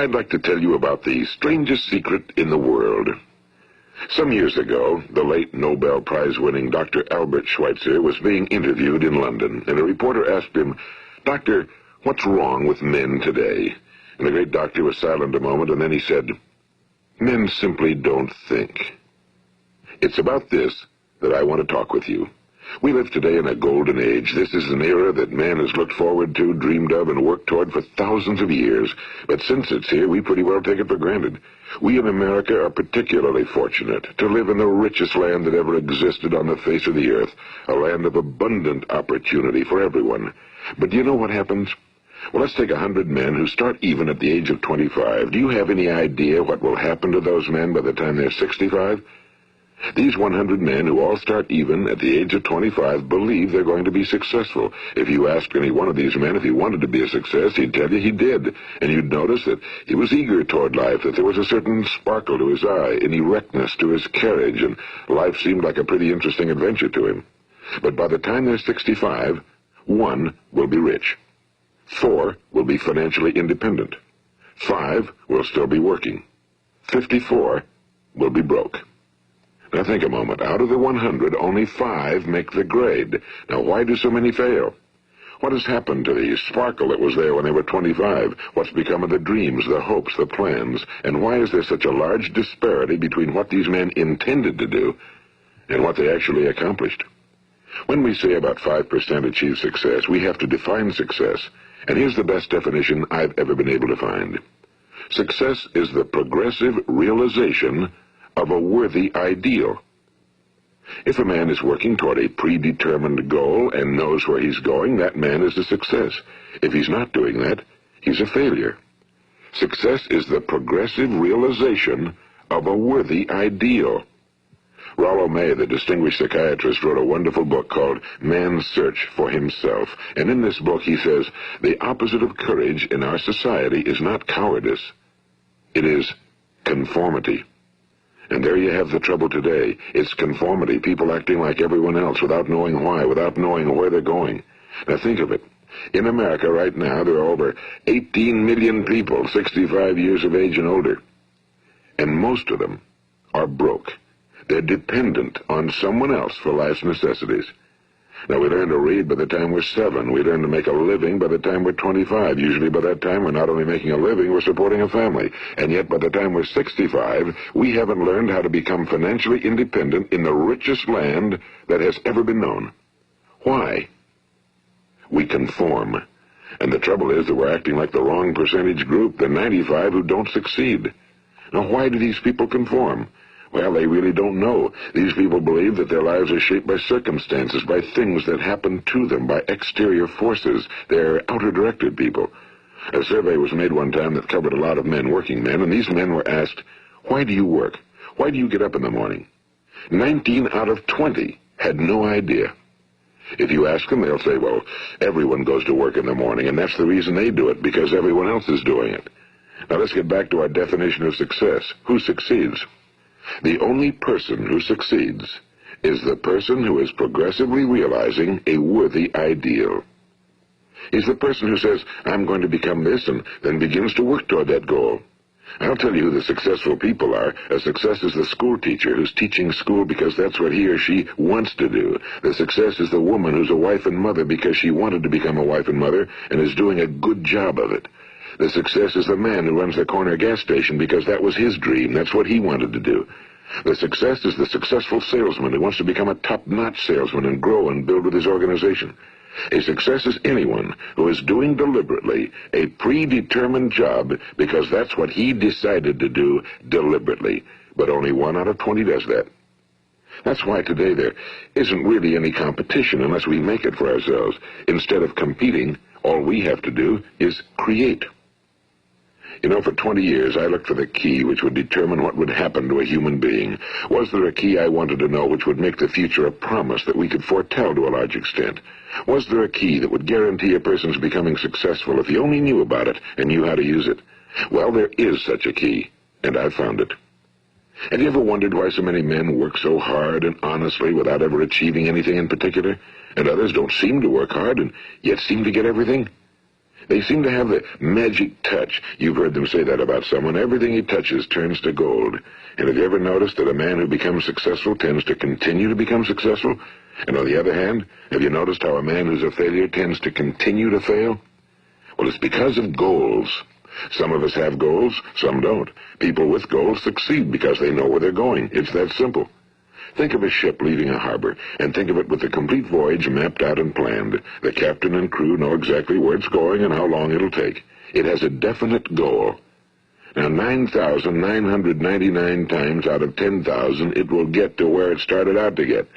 I'd like to tell you about the strangest secret in the world. Some years ago, the late Nobel Prize-winning Dr. Albert Schweitzer was being interviewed in London, and a reporter asked him, "Doctor, what's wrong with men today?" And the great doctor was silent a moment, and then he said, "Men simply don't think." It's about this that I want to talk with you. We live today in a golden age. This is an era that man has looked forward to, dreamed of, and worked toward for thousands of years. But since it's here, we pretty well take it for granted. We in America are particularly fortunate to live in the richest land that ever existed on the face of the earth, a land of abundant opportunity for everyone. But do you know what happens? Well, let's take 100 men who start even at the age of 25. Do you have any idea what will happen to those men by the time they're 65? These 100 men who all start even at the age of 25 believe they're going to be successful. If you asked any one of these men if he wanted to be a success, he'd tell you he did. And you'd notice that he was eager toward life, that there was a certain sparkle to his eye, an erectness to his carriage, and life seemed like a pretty interesting adventure to him. But by the time they're 65, 1 will be rich. 4 will be financially independent. 5 will still be working. 54 will be broke. Now think a moment. Out of the 100, only 5 make the grade. Now why do so many fail? What has happened to the sparkle that was there when they were 25? What's become of the dreams, the hopes, the plans? And why is there such a large disparity between what these men intended to do and what they actually accomplished? When we say about 5% achieve success, we have to define success. And here's the best definition I've ever been able to find. Success is the progressive realization of a worthy ideal. If a man is working toward a predetermined goal and knows where he's going, that man is a success. If he's not doing that, he's a failure. Success is the progressive realization of a worthy ideal. Rollo May, the distinguished psychiatrist, wrote a wonderful book called Man's Search for Himself. And in this book he says, the opposite of courage in our society is not cowardice. It is conformity. And there you have the trouble today. It's conformity, people acting like everyone else without knowing why, without knowing where they're going. Now think of it. In America right now, there are over 18 million people 65 years of age and older. And most of them are broke. They're dependent on someone else for life's necessities. Now, we learn to read by the time we're 7. We learn to make a living by the time we're 25. Usually by that time, we're not only making a living, we're supporting a family. And yet by the time we're 65, we haven't learned how to become financially independent in the richest land that has ever been known. Why? We conform. And the trouble is that we're acting like the wrong percentage group, the 95 who don't succeed. Now, why do these people conform? Well, they really don't know. These people believe that their lives are shaped by circumstances, by things that happen to them, by exterior forces. They're outer-directed people. A survey was made one time that covered a lot of men, working men, and these men were asked, "Why do you work? Why do you get up in the morning?" 19 out of 20 had no idea. If you ask them, they'll say, well, everyone goes to work in the morning, and that's the reason they do it, because everyone else is doing it. Now let's get back to our definition of success. Who succeeds? The only person who succeeds is the person who is progressively realizing a worthy ideal. He's the person who says, I'm going to become this, and then begins to work toward that goal. I'll tell you who the successful people are. A success is the school teacher who's teaching school because that's what he or she wants to do. The success is the woman who's a wife and mother because she wanted to become a wife and mother and is doing a good job of it. The success is the man who runs the corner gas station because that was his dream. That's what he wanted to do. The success is the successful salesman who wants to become a top-notch salesman and grow and build with his organization. A success is anyone who is doing deliberately a predetermined job because that's what he decided to do deliberately. But only 1 out of 20 does that. That's why today there isn't really any competition unless we make it for ourselves. Instead of competing, all we have to do is create. You know, for 20 years, I looked for the key which would determine what would happen to a human being. Was there a key I wanted to know which would make the future a promise that we could foretell to a large extent? Was there a key that would guarantee a person's becoming successful if he only knew about it and knew how to use it? Well, there is such a key, and I've found it. Have you ever wondered why so many men work so hard and honestly without ever achieving anything in particular, and others don't seem to work hard and yet seem to get everything? They seem to have the magic touch. You've heard them say that about someone. Everything he touches turns to gold. And have you ever noticed that a man who becomes successful tends to continue to become successful? And on the other hand, have you noticed how a man who's a failure tends to continue to fail? Well, it's because of goals. Some of us have goals, some don't. People with goals succeed because they know where they're going. It's that simple. Think of a ship leaving a harbor, and think of it with the complete voyage mapped out and planned. The captain and crew know exactly where it's going and how long it'll take. It has a definite goal. Now, 9,999 times out of 10,000, it will get to where it started out to get.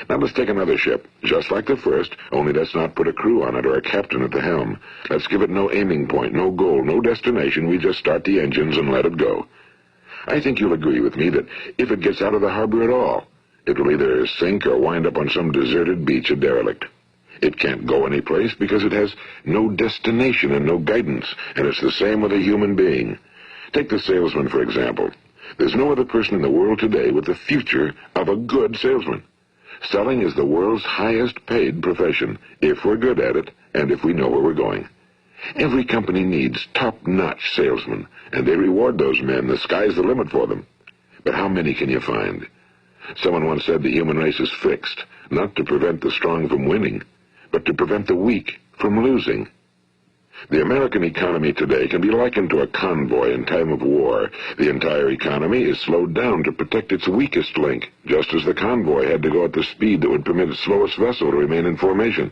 Now, let's take another ship, just like the first, only let's not put a crew on it or a captain at the helm. Let's give it no aiming point, no goal, no destination. We just start the engines and let it go. I think you'll agree with me that if it gets out of the harbor at all, it will either sink or wind up on some deserted beach, a derelict. It can't go any place because it has no destination and no guidance, and it's the same with a human being. Take the salesman, for example. There's no other person in the world today with the future of a good salesman. Selling is the world's highest paid profession, if we're good at it and if we know where we're going. Every company needs top-notch salesmen, and they reward those men. The sky's the limit for them. But how many can you find? Someone once said the human race is fixed, not to prevent the strong from winning, but to prevent the weak from losing. The American economy today can be likened to a convoy in time of war. The entire economy is slowed down to protect its weakest link, just as the convoy had to go at the speed that would permit its slowest vessel to remain in formation.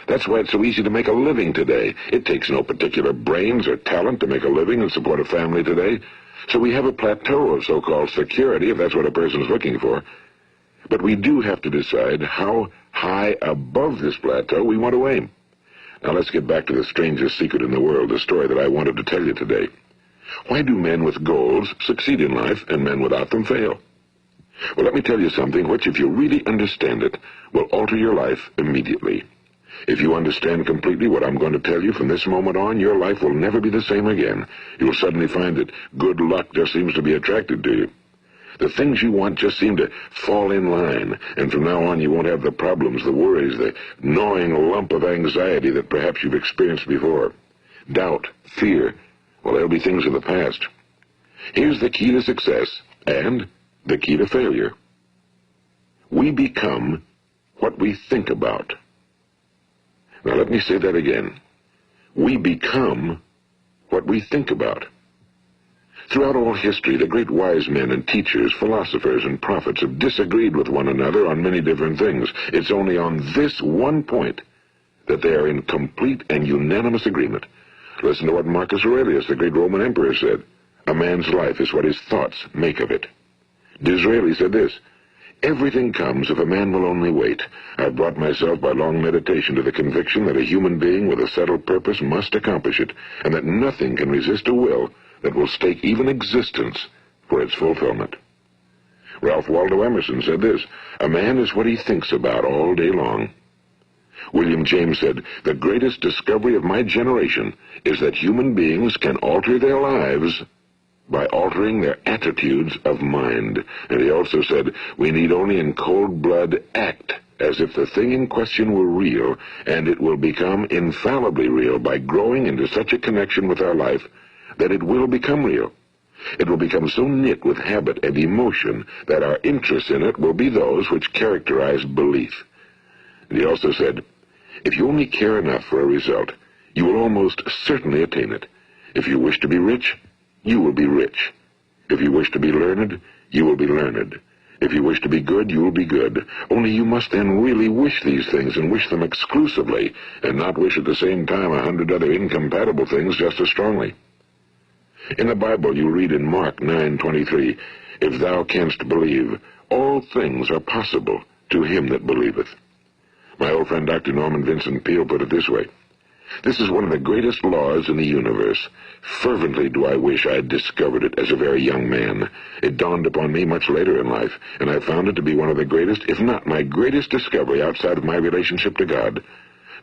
That's why it's so easy to make a living today. It takes no particular brains or talent to make a living and support a family today. So we have a plateau of so-called security, if that's what a person's looking for. But we do have to decide how high above this plateau we want to aim. Now let's get back to the strangest secret in the world, the story that I wanted to tell you today. Why do men with goals succeed in life and men without them fail? Well, let me tell you something which, if you really understand it, will alter your life immediately. If you understand completely what I'm going to tell you from this moment on, your life will never be the same again. You'll suddenly find that good luck just seems to be attracted to you. The things you want just seem to fall in line, and from now on you won't have the problems, the worries, the gnawing lump of anxiety that perhaps you've experienced before. Doubt, fear, well, they'll be things of the past. Here's the key to success and the key to failure. We become what we think about. Now let me say that again. We become what we think about. Throughout all history, the great wise men and teachers, philosophers and prophets have disagreed with one another on many different things. It's only on this one point that they are in complete and unanimous agreement. Listen to what Marcus Aurelius, the great Roman emperor, said. A man's life is what his thoughts make of it. Disraeli said this, everything comes if a man will only wait. I've brought myself by long meditation to the conviction that a human being with a settled purpose must accomplish it, and that nothing can resist a will that will stake even existence for its fulfillment. Ralph Waldo Emerson said this, a man is what he thinks about all day long. William James said, the greatest discovery of my generation is that human beings can alter their lives by altering their attitudes of mind. And he also said, we need only in cold blood act as if the thing in question were real, and it will become infallibly real by growing into such a connection with our life that it will become real. It will become so knit with habit and emotion that our interest in it will be those which characterize belief. And he also said, if you only care enough for a result, you will almost certainly attain it. If you wish to be rich, you will be rich. If you wish to be learned, you will be learned. If you wish to be good, you will be good. Only you must then really wish these things, and wish them exclusively, and not wish at the same time 100 other incompatible things just as strongly. In the Bible, you read in Mark 9:23, if thou canst believe, all things are possible to him that believeth. My old friend Dr. Norman Vincent Peale put it this way, this is one of the greatest laws in the universe. Fervently do I wish I had discovered it as a very young man. It dawned upon me much later in life, and I found it to be one of the greatest, if not my greatest discovery outside of my relationship to God.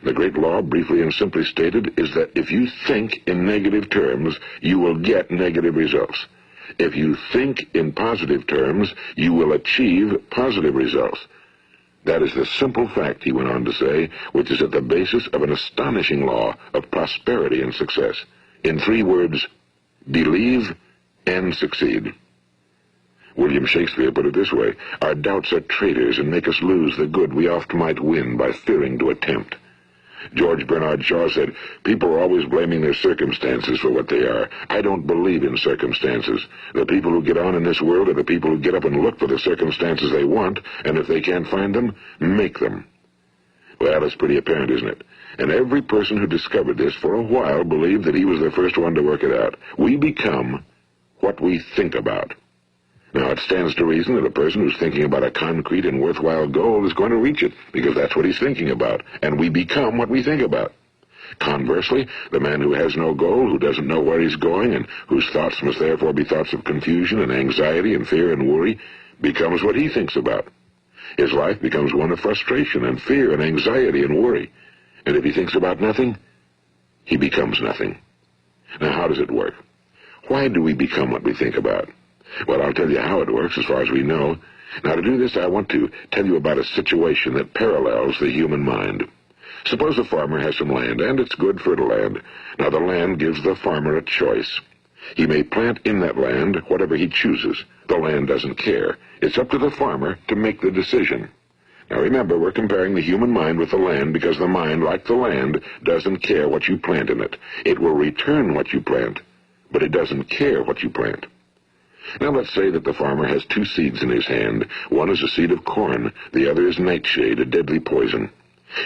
The great law, briefly and simply stated, is that if you think in negative terms, you will get negative results. If you think in positive terms, you will achieve positive results. That is the simple fact, he went on to say, which is at the basis of an astonishing law of prosperity and success. In 3 words, believe and succeed. William Shakespeare put it this way: our doubts are traitors and make us lose the good we oft might win by fearing to attempt. George Bernard Shaw said, people are always blaming their circumstances for what they are. I don't believe in circumstances. The people who get on in this world are the people who get up and look for the circumstances they want, and if they can't find them, make them. Well, it's pretty apparent, isn't it? And every person who discovered this for a while believed that he was the first one to work it out. We become what we think about. Now, it stands to reason that a person who's thinking about a concrete and worthwhile goal is going to reach it, because that's what he's thinking about, and we become what we think about. Conversely, the man who has no goal, who doesn't know where he's going, and whose thoughts must therefore be thoughts of confusion and anxiety and fear and worry, becomes what he thinks about. His life becomes one of frustration and fear and anxiety and worry. And if he thinks about nothing, he becomes nothing. Now, how does it work? Why do we become what we think about? Well, I'll tell you how it works as far as we know. Now, to do this, I want to tell you about a situation that parallels the human mind. Suppose a farmer has some land, and it's good fertile land. Now, the land gives the farmer a choice. He may plant in that land whatever he chooses. The land doesn't care. It's up to the farmer to make the decision. Now, remember, we're comparing the human mind with the land because the mind, like the land, doesn't care what you plant in it. It will return what you plant, but it doesn't care what you plant. Now let's say that the farmer has 2 seeds in his hand. One is a seed of corn, the other is nightshade, a deadly poison.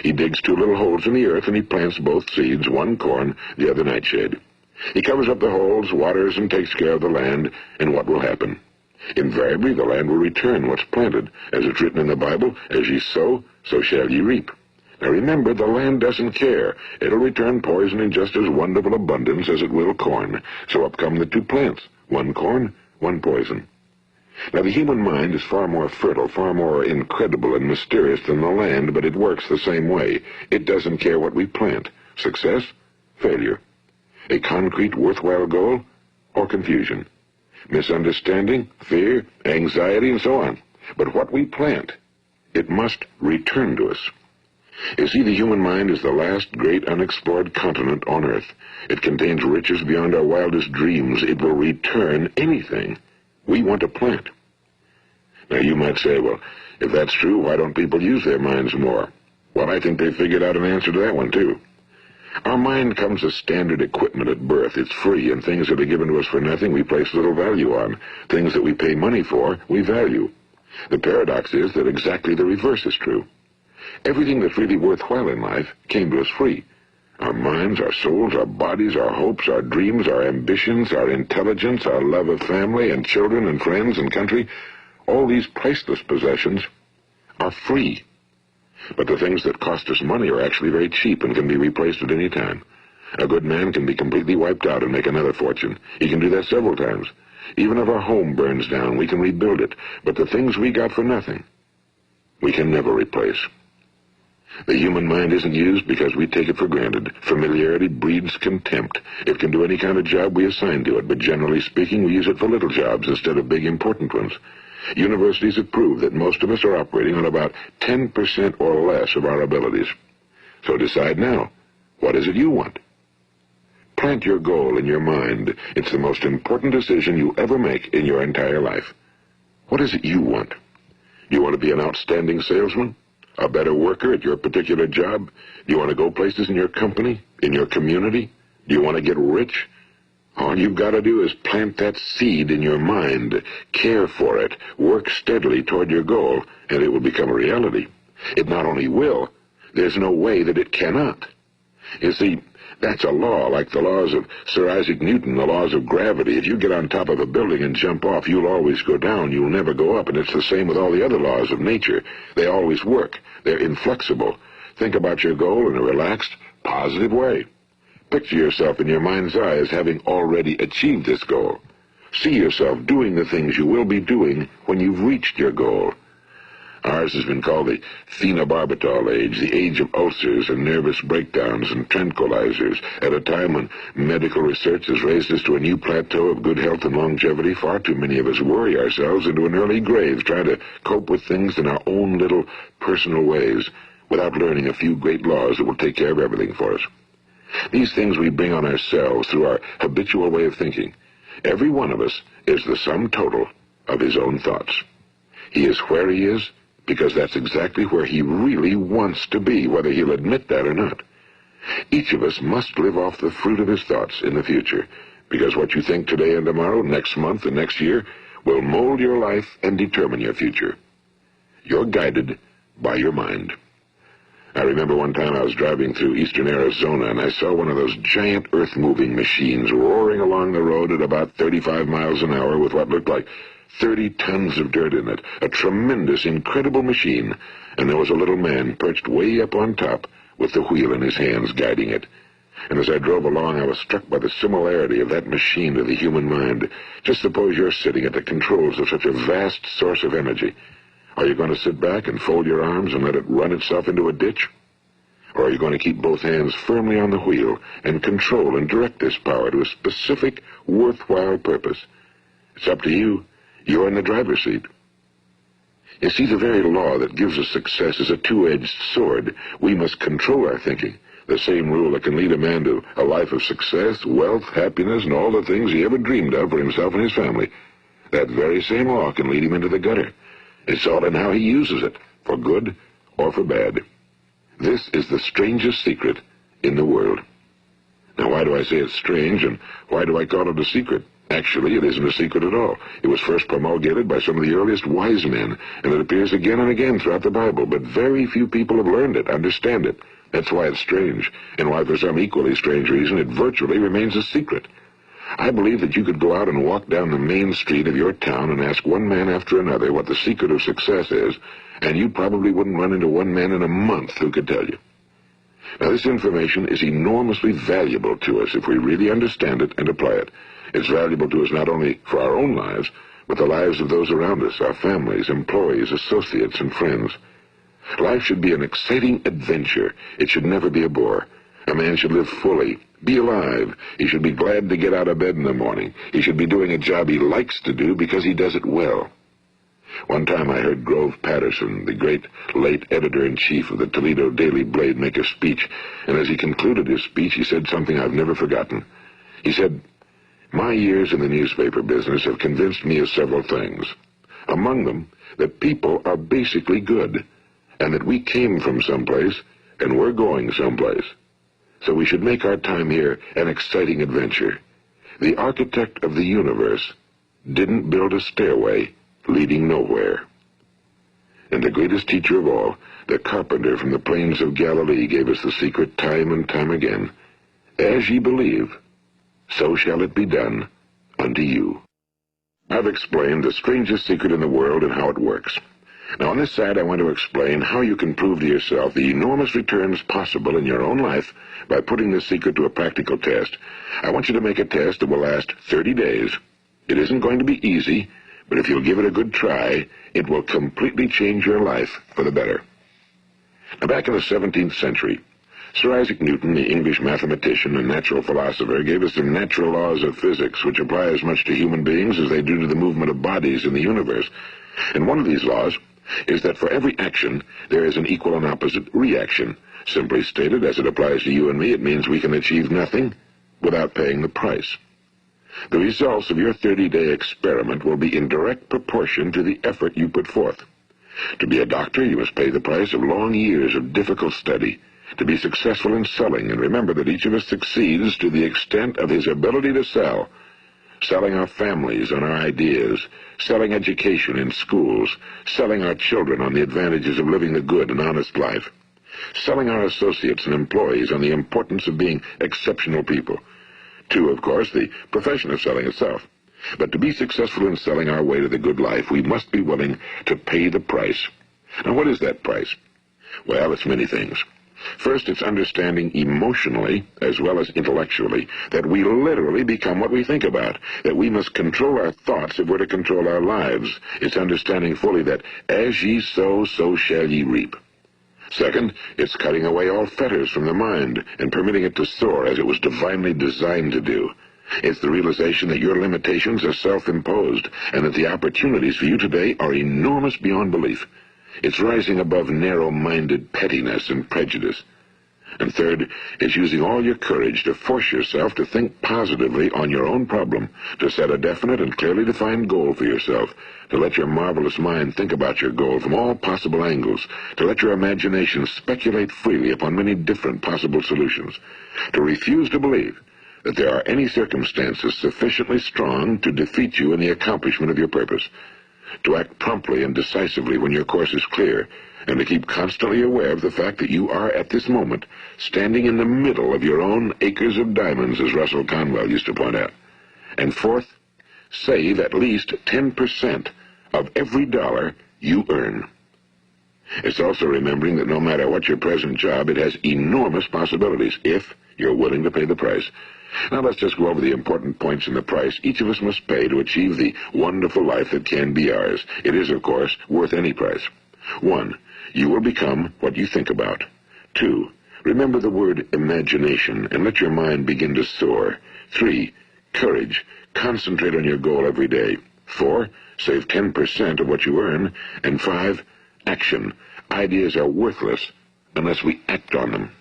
He digs 2 little holes in the earth and he plants both seeds, one corn, the other nightshade. He covers up the holes, waters, and takes care of the land, and what will happen? Invariably the land will return what's planted. As it's written in the Bible, as ye sow, so shall ye reap. Now remember, the land doesn't care. It'll return poison in just as wonderful abundance as it will corn. So up come the 2 plants, one corn, one poison. Now, the human mind is far more fertile, far more incredible and mysterious than the land, but it works the same way. It doesn't care what we plant. Success, failure. A concrete, worthwhile goal, or confusion. Misunderstanding, fear, anxiety, and so on. But what we plant, it must return to us. You see, the human mind is the last great unexplored continent on Earth. It contains riches beyond our wildest dreams. It will return anything we want to plant. Now, you might say, well, if that's true, why don't people use their minds more? Well, I think they figured out an answer to that one, too. Our mind comes as standard equipment at birth. It's free, and things that are given to us for nothing we place little value on. Things that we pay money for, we value. The paradox is that exactly the reverse is true. Everything that's really worthwhile in life came to us free. Our minds, our souls, our bodies, our hopes, our dreams, our ambitions, our intelligence, our love of family and children and friends and country, all these priceless possessions are free. But the things that cost us money are actually very cheap and can be replaced at any time. A good man can be completely wiped out and make another fortune. He can do that several times. Even if our home burns down, we can rebuild it. But the things we got for nothing, we can never replace. The human mind isn't used because we take it for granted. Familiarity breeds contempt. It can do any kind of job we assign to it, but generally speaking, we use it for little jobs instead of big, important ones. Universities have proved that most of us are operating on about 10% or less of our abilities. So decide now, what is it you want? Plant your goal in your mind. It's the most important decision you ever make in your entire life. What is it you want? You want to be an outstanding salesman? A better worker at your particular job? Do you want to go places in your company, in your community? Do you want to get rich? All you've got to do is plant that seed in your mind, care for it, work steadily toward your goal, and it will become a reality. It not only will, there's no way that it cannot. You see, that's a law, like the laws of Sir Isaac Newton, the laws of gravity. If you get on top of a building and jump off, you'll always go down. You'll never go up. And it's the same with all the other laws of nature. They always work. They're inflexible. Think about your goal in a relaxed, positive way. Picture yourself in your mind's eye as having already achieved this goal. See yourself doing the things you will be doing when you've reached your goal. Ours has been called the phenobarbital age, the age of ulcers and nervous breakdowns and tranquilizers. At a time when medical research has raised us to a new plateau of good health and longevity, far too many of us worry ourselves into an early grave trying to cope with things in our own little personal ways without learning a few great laws that will take care of everything for us. These things we bring on ourselves through our habitual way of thinking. Every one of us is the sum total of his own thoughts. He is where he is because that's exactly where he really wants to be, whether he'll admit that or not. Each of us must live off the fruit of his thoughts in the future, because what you think today and tomorrow, next month and next year, will mold your life and determine your future. You're guided by your mind. I remember one time I was driving through eastern Arizona, and I saw one of those giant earth-moving machines roaring along the road at about 35 miles an hour with what looked like 30 tons of dirt in it, a tremendous, incredible machine, and there was a little man perched way up on top with the wheel in his hands guiding it. And as I drove along, I was struck by the similarity of that machine to the human mind. Just suppose you're sitting at the controls of such a vast source of energy. Are you going to sit back and fold your arms and let it run itself into a ditch? Or are you going to keep both hands firmly on the wheel and control and direct this power to a specific, worthwhile purpose? It's up to you. You're in the driver's seat. You see, the very law that gives us success is a two-edged sword. We must control our thinking. The same rule that can lead a man to a life of success, wealth, happiness, and all the things he ever dreamed of for himself and his family. That very same law can lead him into the gutter. It's all in how he uses it, for good or for bad. This is the strangest secret in the world. Now, why do I say it's strange, and why do I call it a secret? Actually, it isn't a secret at all. It was first promulgated by some of the earliest wise men, and it appears again and again throughout the Bible, but very few people have learned it, understand it. That's why it's strange, and why for some equally strange reason it virtually remains a secret. I believe that you could go out and walk down the main street of your town and ask one man after another what the secret of success is, and you probably wouldn't run into one man in a month who could tell you. Now, this information is enormously valuable to us if we really understand it and apply it. It's valuable to us not only for our own lives, but the lives of those around us, our families, employees, associates, and friends. Life should be an exciting adventure. It should never be a bore. A man should live fully, be alive. He should be glad to get out of bed in the morning. He should be doing a job he likes to do because he does it well. One time I heard Grove Patterson, the great late editor-in-chief of the Toledo Daily Blade, make a speech, and as he concluded his speech, he said something I've never forgotten. He said, "My years in the newspaper business have convinced me of several things. Among them, that people are basically good, and that we came from someplace, and we're going someplace. So we should make our time here an exciting adventure. The architect of the universe didn't build a stairway leading nowhere." And the greatest teacher of all, the carpenter from the plains of Galilee, gave us the secret time and time again. As ye believe, so shall it be done unto you. I've explained the strangest secret in the world and how it works. Now, on this side, I want to explain how you can prove to yourself the enormous returns possible in your own life by putting this secret to a practical test. I want you to make a test that will last 30 days. It isn't going to be easy, but if you'll give it a good try, it will completely change your life for the better. Now, back in the 17th century, Sir Isaac Newton, the English mathematician and natural philosopher, gave us some natural laws of physics which apply as much to human beings as they do to the movement of bodies in the universe. And one of these laws is that for every action, there is an equal and opposite reaction. Simply stated, as it applies to you and me, it means we can achieve nothing without paying the price. The results of your 30-day experiment will be in direct proportion to the effort you put forth. To be a doctor, you must pay the price of long years of difficult study. To be successful in selling, and remember that each of us succeeds to the extent of his ability to sell. Selling our families on our ideas, selling education in schools, selling our children on the advantages of living the good and honest life, selling our associates and employees on the importance of being exceptional people. To, of course, the profession of selling itself. But to be successful in selling our way to the good life, we must be willing to pay the price. Now, what is that price? Well, it's many things. First, it's understanding emotionally as well as intellectually that we literally become what we think about, that we must control our thoughts if we're to control our lives. It's understanding fully that as ye sow, so shall ye reap. Second, it's cutting away all fetters from the mind and permitting it to soar as it was divinely designed to do. It's the realization that your limitations are self-imposed and that the opportunities for you today are enormous beyond belief. It's rising above narrow-minded pettiness and prejudice. And third, it's using all your courage to force yourself to think positively on your own problem, to set a definite and clearly defined goal for yourself, to let your marvelous mind think about your goal from all possible angles, to let your imagination speculate freely upon many different possible solutions, to refuse to believe that there are any circumstances sufficiently strong to defeat you in the accomplishment of your purpose, to act promptly and decisively when your course is clear, and to keep constantly aware of the fact that you are, at this moment, standing in the middle of your own acres of diamonds, as Russell Conwell used to point out. And fourth, save at least 10% of every dollar you earn. It's also remembering that no matter what your present job, it has enormous possibilities if you're willing to pay the price. Now let's just go over the important points in the price each of us must pay to achieve the wonderful life that can be ours. It is, of course, worth any price. 1. You will become what you think about. 2. Remember the word imagination and let your mind begin to soar. 3. Courage. Concentrate on your goal every day. 4. Save 10% of what you earn. And 5. Action. Ideas are worthless unless we act on them.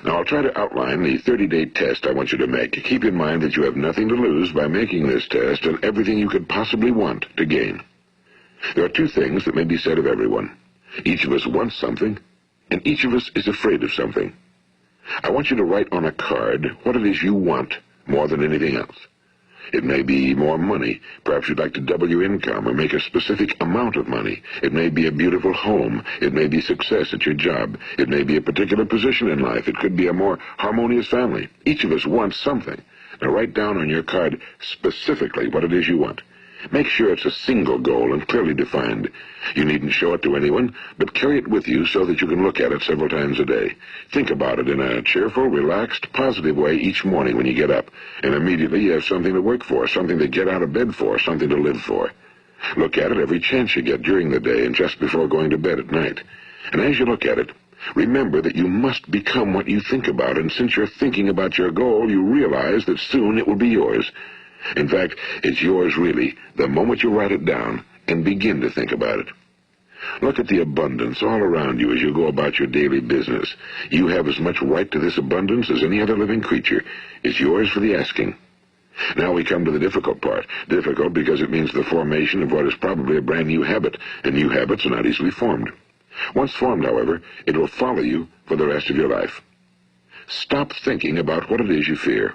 Now, I'll try to outline the 30-day test I want you to make. Keep in mind that you have nothing to lose by making this test and everything you could possibly want to gain. There are two things that may be said of everyone. Each of us wants something, and each of us is afraid of something. I want you to write on a card what it is you want more than anything else. It may be more money. Perhaps you'd like to double your income or make a specific amount of money. It may be a beautiful home. It may be success at your job. It may be a particular position in life. It could be a more harmonious family. Each of us wants something. Now write down on your card specifically what it is you want. Make sure it's a single goal and clearly defined. You needn't show it to anyone, but carry it with you so that you can look at it several times a day. Think about it in a cheerful, relaxed, positive way each morning when you get up, and immediately you have something to work for, something to get out of bed for, something to live for. Look at it every chance you get during the day and just before going to bed at night. And as you look at it, remember that you must become what you think about, and since you're thinking about your goal, you realize that soon it will be yours. In fact, it's yours really the moment you write it down and begin to think about it. Look at the abundance all around you as you go about your daily business. You have as much right to this abundance as any other living creature. It's yours for the asking. Now we come to the difficult part. Difficult because it means the formation of what is probably a brand new habit, and new habits are not easily formed. Once formed, however, it will follow you for the rest of your life. Stop thinking about what it is you fear.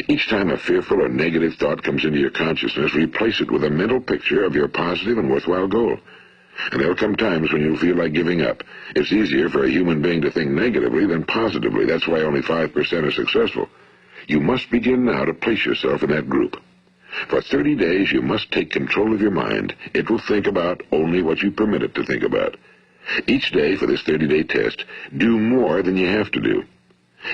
Each time a fearful or negative thought comes into your consciousness, replace it with a mental picture of your positive and worthwhile goal. And there'll come times when you'll feel like giving up. It's easier for a human being to think negatively than positively. That's why only 5% are successful. You must begin now to place yourself in that group. For 30 days, you must take control of your mind. It will think about only what you permit it to think about. Each day for this 30-day test, do more than you have to do.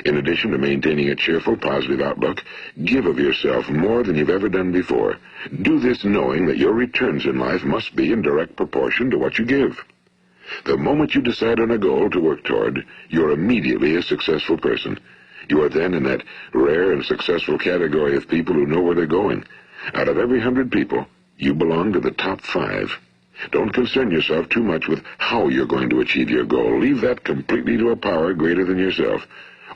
In addition to maintaining a cheerful, positive outlook, give of yourself more than you've ever done before. Do this knowing that your returns in life must be in direct proportion to what you give. The moment you decide on a goal to work toward, you're immediately a successful person. You are then in that rare and successful category of people who know where they're going. Out of every 100 people, you belong to the top 5. Don't concern yourself too much with how you're going to achieve your goal. Leave that completely to a power greater than yourself.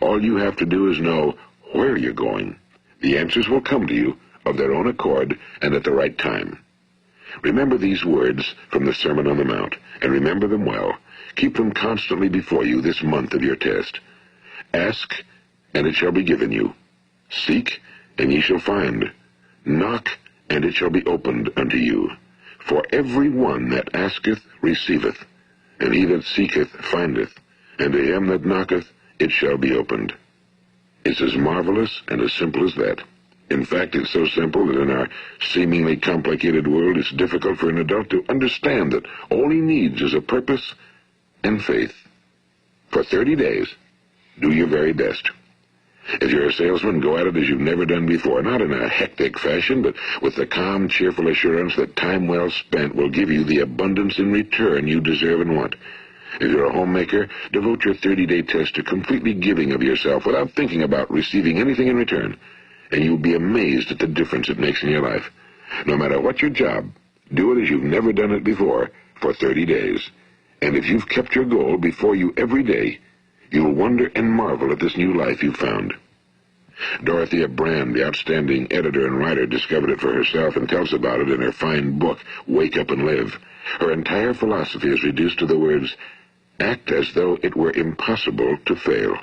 All you have to do is know where you're going. The answers will come to you of their own accord and at the right time. Remember these words from the Sermon on the Mount, and remember them well. Keep them constantly before you this month of your test. Ask, and it shall be given you. Seek, and ye shall find. Knock, and it shall be opened unto you. For every one that asketh receiveth, and he that seeketh findeth, and to him that knocketh it shall be opened. It's as marvelous and as simple as that. In fact, it's so simple that in our seemingly complicated world, it's difficult for an adult to understand that all he needs is a purpose and faith. For 30 days, do your very best. If you're a salesman, go at it as you've never done before, not in a hectic fashion, but with the calm, cheerful assurance that time well spent will give you the abundance in return you deserve and want. If you're a homemaker, devote your 30-day test to completely giving of yourself without thinking about receiving anything in return, and you'll be amazed at the difference it makes in your life. No matter what your job, do it as you've never done it before for 30 days. And if you've kept your goal before you every day, you'll wonder and marvel at this new life you've found. Dorothea Brand, the outstanding editor and writer, discovered it for herself and tells about it in her fine book, Wake Up and Live. Her entire philosophy is reduced to the words, act as though it were impossible to fail.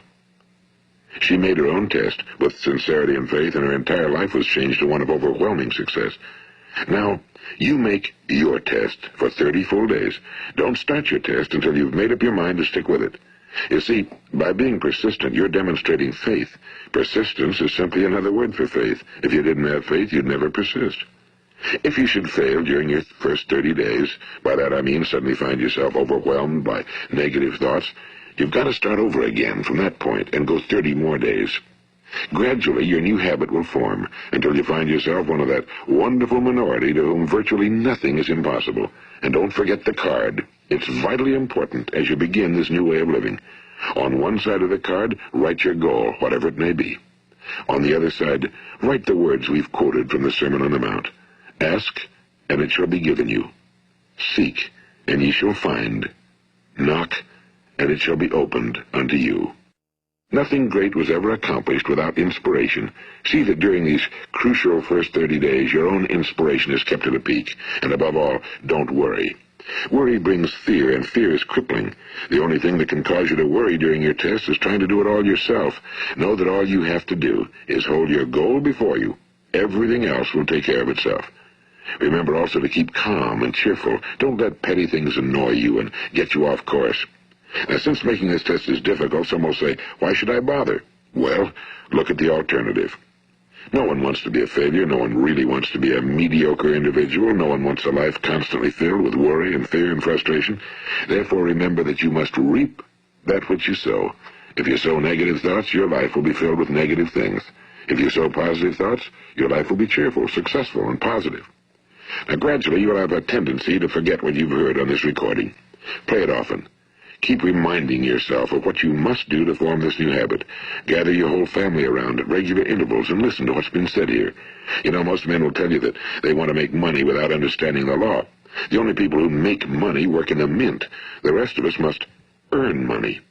She made her own test with sincerity and faith, and her entire life was changed to one of overwhelming success. Now, you make your test for 30 full days. Don't start your test until you've made up your mind to stick with it. You see, by being persistent, you're demonstrating faith. Persistence is simply another word for faith. If you didn't have faith, you'd never persist. If you should fail during your first 30 days, by that I mean suddenly find yourself overwhelmed by negative thoughts, you've got to start over again from that point and go 30 more days. Gradually, your new habit will form until you find yourself one of that wonderful minority to whom virtually nothing is impossible. And don't forget the card. It's vitally important as you begin this new way of living. On one side of the card, write your goal, whatever it may be. On the other side, write the words we've quoted from the Sermon on the Mount. Ask, and it shall be given you. Seek, and ye shall find. Knock, and it shall be opened unto you. Nothing great was ever accomplished without inspiration. See that during these crucial first 30 days, your own inspiration is kept at a peak. And above all, don't worry. Worry brings fear, and fear is crippling. The only thing that can cause you to worry during your test is trying to do it all yourself. Know that all you have to do is hold your goal before you. Everything else will take care of itself. Remember also to keep calm and cheerful. Don't let petty things annoy you and get you off course. Now, since making this test is difficult, some will say, why should I bother? Well, look at the alternative. No one wants to be a failure. No one really wants to be a mediocre individual. No one wants a life constantly filled with worry and fear and frustration. Therefore, remember that you must reap that which you sow. If you sow negative thoughts, your life will be filled with negative things. If you sow positive thoughts, your life will be cheerful, successful, and positive. Now, gradually, you'll have a tendency to forget what you've heard on this recording. Play it often. Keep reminding yourself of what you must do to form this new habit. Gather your whole family around at regular intervals and listen to what's been said here. You know, most men will tell you that they want to make money without understanding the law. The only people who make money work in the mint. The rest of us must earn money.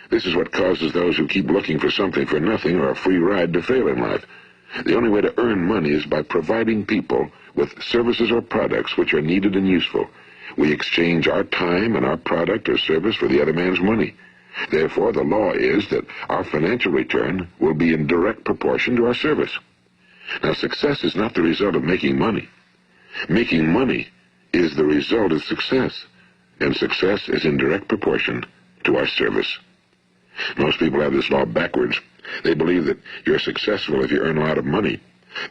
This is what causes those who keep looking for something for nothing or a free ride to fail in life. The only way to earn money is by providing people with services or products which are needed and useful. We exchange our time and our product or service for the other man's money. Therefore, the law is that our financial return will be in direct proportion to our service. Now, success is not the result of making money. Making money is the result of success, and success is in direct proportion to our service. Most people have this law backwards. They believe that you're successful if you earn a lot of money.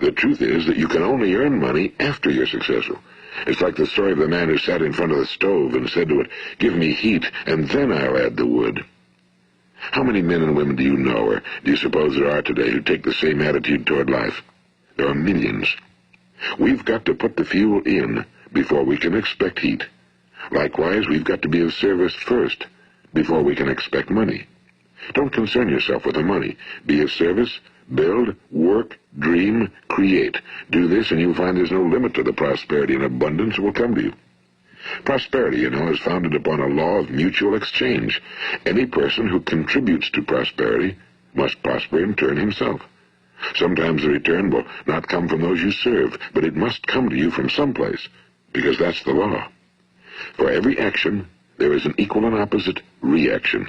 The truth is that you can only earn money after you're successful. It's like the story of the man who sat in front of the stove and said to it, "Give me heat, and then I'll add the wood." How many men and women do you know, or do you suppose there are today, who take the same attitude toward life? There are millions. We've got to put the fuel in before we can expect heat. Likewise, we've got to be of service first before we can expect money. Don't concern yourself with the money. Be of service, build, work, dream, create. Do this, and you'll find there's no limit to the prosperity and abundance that will come to you. Prosperity, you know, is founded upon a law of mutual exchange. Any person who contributes to prosperity must prosper in turn himself. Sometimes the return will not come from those you serve, but it must come to you from someplace, because that's the law. For every action, there is an equal and opposite reaction.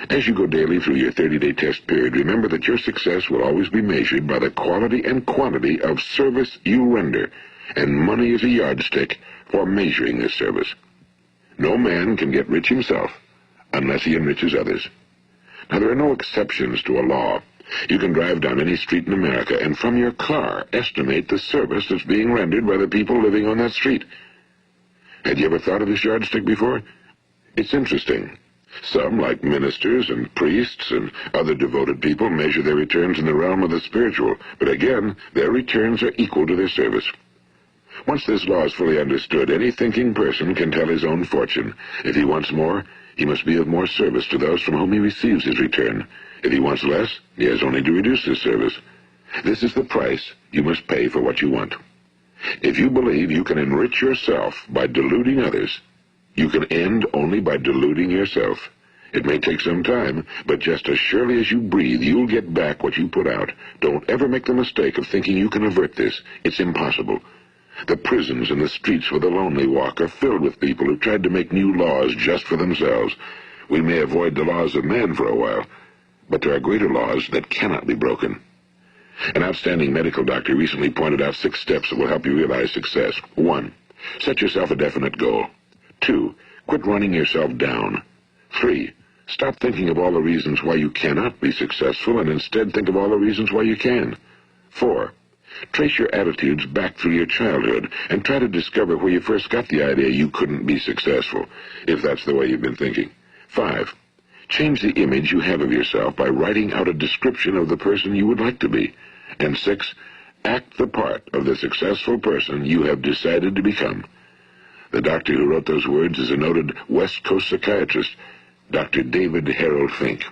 As you go daily through your 30-day test period, remember that your success will always be measured by the quality and quantity of service you render, and money is a yardstick for measuring this service. No man can get rich himself unless he enriches others. Now, there are no exceptions to a law. You can drive down any street in America and from your car estimate the service that's being rendered by the people living on that street. Had you ever thought of this yardstick before? It's interesting. Some, like ministers and priests and other devoted people, measure their returns in the realm of the spiritual, but again, their returns are equal to their service. Once this law is fully understood, any thinking person can tell his own fortune. If he wants more, he must be of more service to those from whom he receives his return. If he wants less, he has only to reduce his service. This is the price you must pay for what you want. If you believe you can enrich yourself by deluding others, you can end only by deluding yourself. It may take some time, but just as surely as you breathe, you'll get back what you put out. Don't ever make the mistake of thinking you can avert this. It's impossible. The prisons and the streets where the lonely walk are filled with people who tried to make new laws just for themselves. We may avoid the laws of man for a while, but there are greater laws that cannot be broken. An outstanding medical doctor recently pointed out 6 steps that will help you realize success. 1. Set yourself a definite goal. 2. Quit running yourself down. 3. Stop thinking of all the reasons why you cannot be successful and instead think of all the reasons why you can. 4. Trace your attitudes back through your childhood and try to discover where you first got the idea you couldn't be successful, if that's the way you've been thinking. 5. Change the image you have of yourself by writing out a description of the person you would like to be. And 6. Act the part of the successful person you have decided to become. The doctor who wrote those words is a noted West Coast psychiatrist, Dr. David Harold Fink.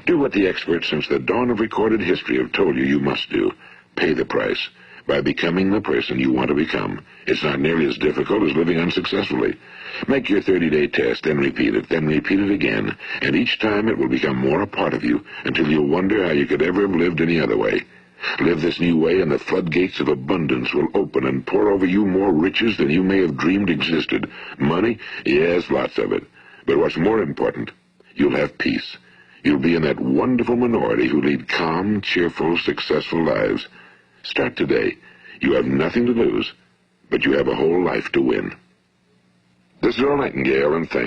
Do what the experts since the dawn of recorded history have told you you must do. Pay the price by becoming the person you want to become. It's not nearly as difficult as living unsuccessfully. Make your 30-day test, then repeat it again, and each time it will become more a part of you until you'll wonder how you could ever have lived any other way. Live this new way and the floodgates of abundance will open and pour over you more riches than you may have dreamed existed. Money? Yes, lots of it. But what's more important, you'll have peace. You'll be in that wonderful minority who lead calm, cheerful, successful lives. Start today. You have nothing to lose, but you have a whole life to win. This is Earl Nightingale, and thank you.